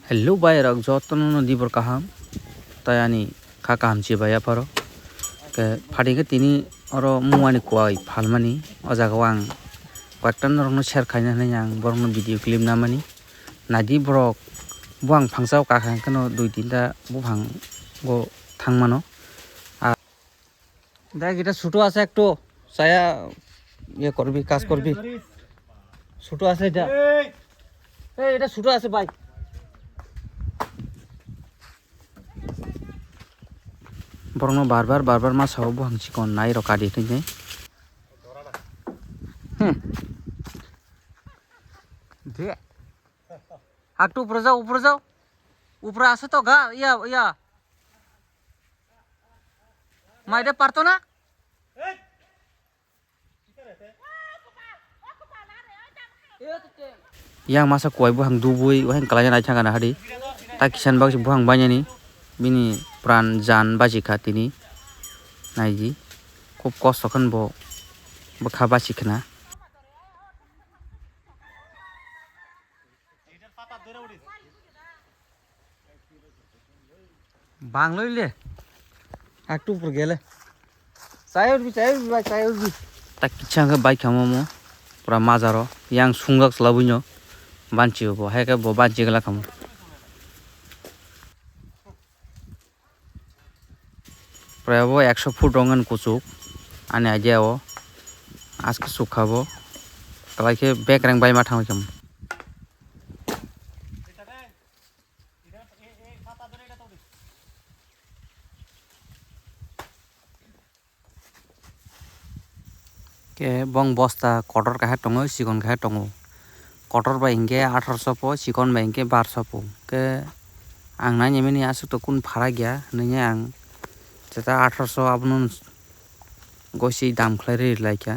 Hello bayrak jotono no dibor kaham tayani kha kaham chi baya paro ke phadi ke tini oro muani kwai phalmani o jaga ang kwaktan rong no share khaina nei ang borong no video clip namani nadi borok buang phangsao ka khan kano 2-3টা buphang go thangmano দেখ এটা ছোটো আছে একটু ছায়া ইয়ে করবি কাজ করবি ছোটো আছে এটা এই এটা ছোটো আছে ভাই বরং বারবার মাছ হবো বুহাংছি কোন নাই রকা দিতে নেই দে একটু উপরে যাও উপরে আসে তো গা ইয়া মাইরে পারতো না yang masa kuai buhang dubui wahang kalajan aja kana hadi tak kisan bag buhang banyak ni bini pran jan baji khatini naiji খুব কষ্ট kan bo bakha bachi khana bang লইলে একটু উপর গেলে চাই উঠবি ভাই চাই উঠবি tak kichanga bike hamamo pura mazaro yang sunggak selabunyo banci bo heke bo banci gala kamu pura bo 100 foot rongan kucuk ane aja o aske sukhabo kalai bek rang bai ma thang kam ke bong bosta kotor ka tongo sikon ka tongo kotor ba inge 1800 po sikon ba inge 1200 po ke ang na nyemeni asu to kun phara gya nenya ang jeta 1800 abnon gosi dam khlare laika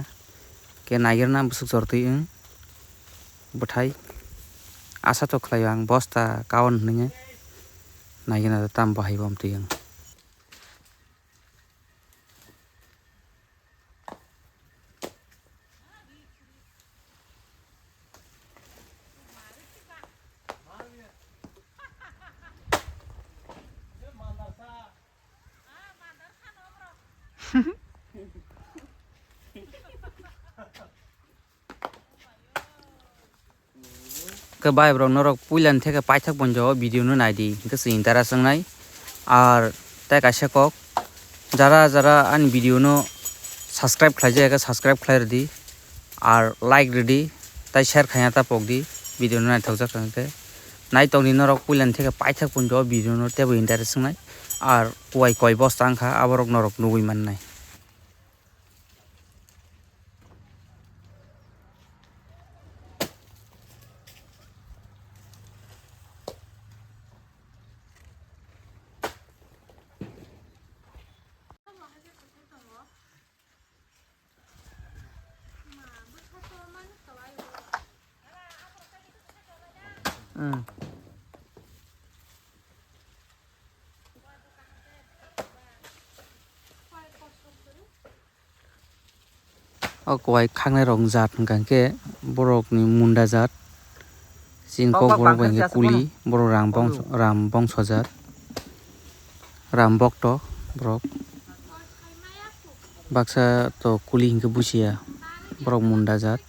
ke naigirna busuk jorti bothai asa to khlayo ang bosta kaon nenya naigina tam bahai bom tiyang ke bai bro norok puilan theke paithak bonjo video no naidi ke sintara sangnai ar tai kaisa kok jara an video no subscribe khlaije ke subscribe khlair di ar like di tai share khaya ta pok di video no nai thokjak sanke nai tongni norok puilan theke paithak bonjo video no tebo interest sangnai ar koi bosta angkha aborok norok nugui mannai o koi khangnai rong jat hingkang ke borok ni munda jat sinko borok bangke kuli borok ram bongso jat ram bokto borok baksa to kuli hingke busia borok munda jat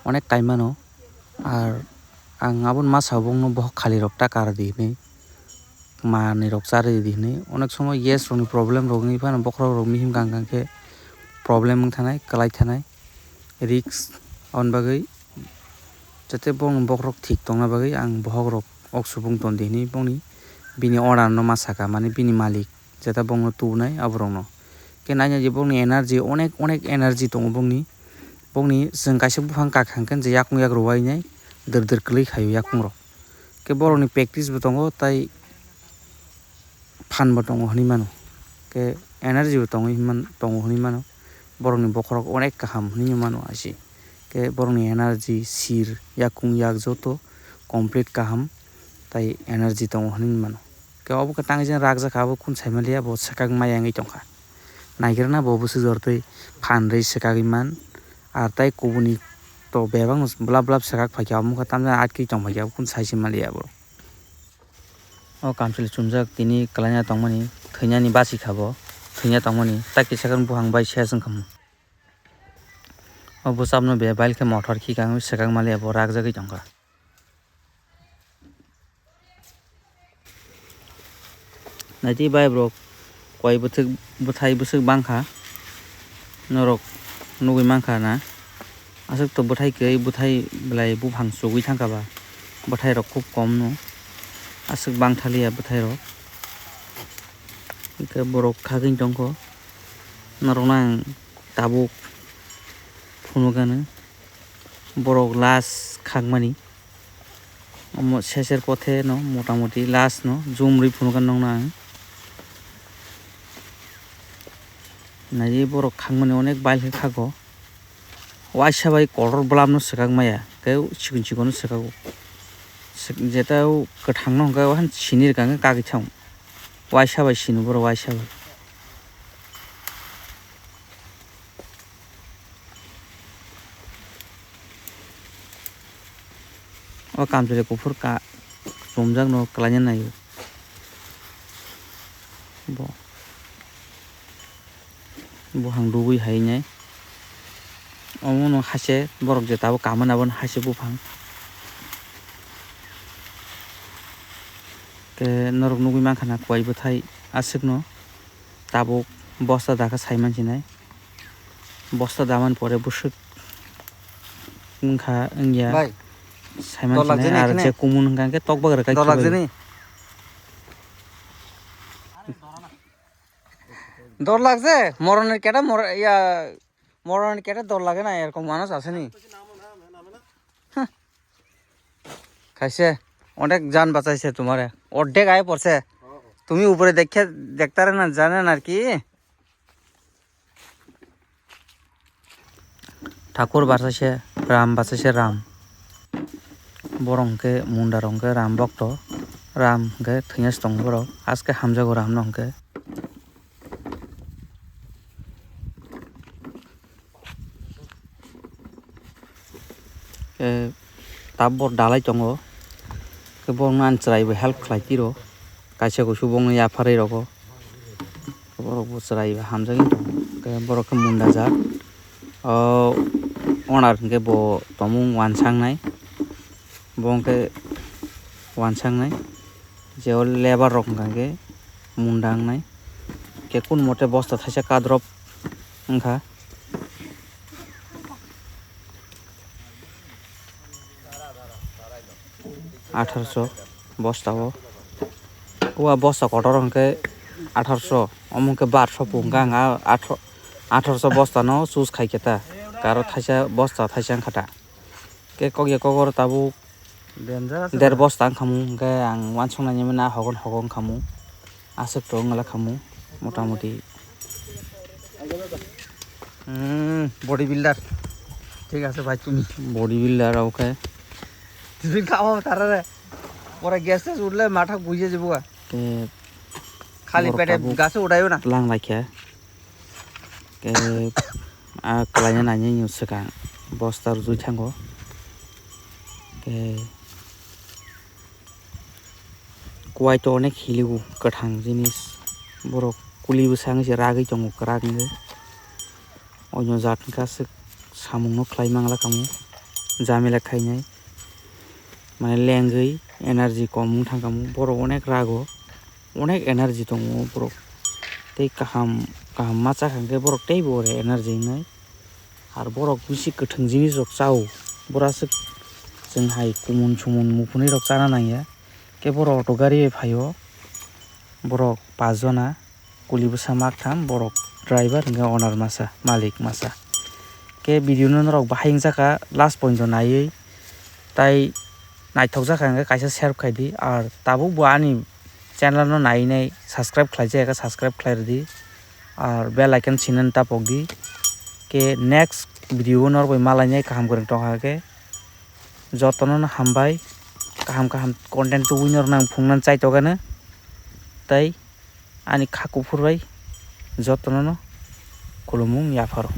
onek taimano ar ang abon ma sabong no boh khali rok takar di ni mani rok chari di ni onek somoy yes roni problem rok ni phan bokhro rok mihim kang ke problem thanai kalai thanai risk on bagai jate bong bokrok thik tongna bagai ang bohog rok oksubung ton dini bongni bini order no masaka mane bini malik jeta bong no tunai aborong no ke nanya je bongni energy onek energy tong bongni jeng kaisa buphang ka khangken je yakung yak ruwai nai dir klei khayo yakung ro ke boroni practice bo tongo tai phan bo tongo hani mano ke energy bo tongo hani mano boroni bokrok onek kaham ni mano asi ke boroni energy sir yakung yak joto complete kaham tai energy tong hani mano ke obo ka tangjen rakja khabo kun saimalia bo sakak mayangi tongkha naigirna bo busu jortoi phan rei sakagi man ar tai kubuni to bebang blab sakak phakya muka tamja atki tong phakya kun saisi malia bro o kamchili chumjak tini kalanya tongmani thainyani basi khabo thainya tongmani taki sakang buhang bai sesang kham o busabno be bail ke motor khi kang sakang mali abo ragjagui tongka nati bai bro koi buthai busuk bangkha norok nugui mangkha na asuk to buthai kei buthai blai buphang sugui thangka ba buthai rok khub kom no asuk bangthalia buthai rok ke borok khagin tongko norok nang tabuk phunukano borok las khagmani omo seser pothe no motamoti las no jumri phunukan nong nang naji borok khagmani onek bail ke khago waisa bai kolor blam no sakang maya ke chikun chikon sakago jeta kathang no ga han sinir kang ka gi thang waisa bai sinu boro waisa bai o kamjore kufur ka somjak no klanya nayo bo hang dugui hainai omo no hase borok je tabo kamana bon hase bufang ke norok nugui mangkhana koi buthai asuk no tabo bosta daka saiman sinai bosta daman pore busuk ungkha ungya saiman sinai ar je kumun hangke tokbag rakai khibai dor লাগছে মরণের কেটা মরণের কেটা দর লাগে না এরকম মানুষ আসেনি খাইছে অনেক জান বাঁচাইছে তোমারে অর্ধেক আয় পড়ছে তুমি উপরে দেখতারে না জানেন আর কি ঠাকুর বাঁচাইছে রাম বাঁচাইছে রাম বরংকে মুন্ডা রংকে রাম ভক্ত রাম কে থৈয়াস দং বড় আজকে হামজাগো Ram নংকে tabor dalai tongo ke bong nan chrai be help khlai tiro kaisa ko subong ya pharai rogo borok bo chrai be hamjagi ke borok ke munda ja onar ke bo tomung wansang nai bong ke wansang nai je lebar rok ke mundang nai ke kun mote bosta thaisa kadrop ongkha আঠারোশো বস্তাও ওয়া বস্তা কটর অঙ্কে 1800 অমুকে 1200 পুঙ্গা আঠারোশো বস্তা ন choose খাইকেতা কারো থাইসা বস্তা থাইসা খাটা কে কগে কগর তাবু দেড় বস্তা খামু গে আং ওয়ানসংনানি না হগন খামু আসুক তো ngala খামু মোটামুটি বডি বিল্ডার ঠিক আছে ভাই তুমি বডি বিল্ডার ওকে টিফিন খাওয়া তারারে পরে গ্যাস উঠলে মাথা বুঝে যাবো খালি পেটে গাছে উঠাইও না লাং লাইখা কে ক্লাইনা নানি নিউসকা বস্তার জুই থাঙ্গো কে কুয়াই তো অনেক হিলিগু কাঠাং জিনিস বড় কুলিবো সাংসে রাগै दङ रागै অন্য জাতন কাছে সামুনো ক্লাইমাংলা কামু জামেলা খাইনাय মানে লেঙ্গै এনার্জি কম থাকামু বড় অনেক রাগো অনেক এনার্জি দङ বড় tei kaham macha khangke borok tei bore energy nai ar borok bisi kwthang jinis rok chao borasuk jeng hai kumun sumun muphunai rok chana nangya ke borok auto gari phaio borok 5 jona kuli bwsa mak tham borok driver hingga owner masa malik masa ke video no rok bahing jaka last point jo naiui tai naithok jaka hingga kaisa share khaidi ar tabu buani channel no nainai subscribe khlaijaka subscribe khlairdi ar bell icon sinan tapokdi ke next video no roi malainai kaham goreng tongha ke jotono no hambai kaham content tu winner nang phungnan chai togana tai ani khaku phurbai jotono no kulumung yafaro।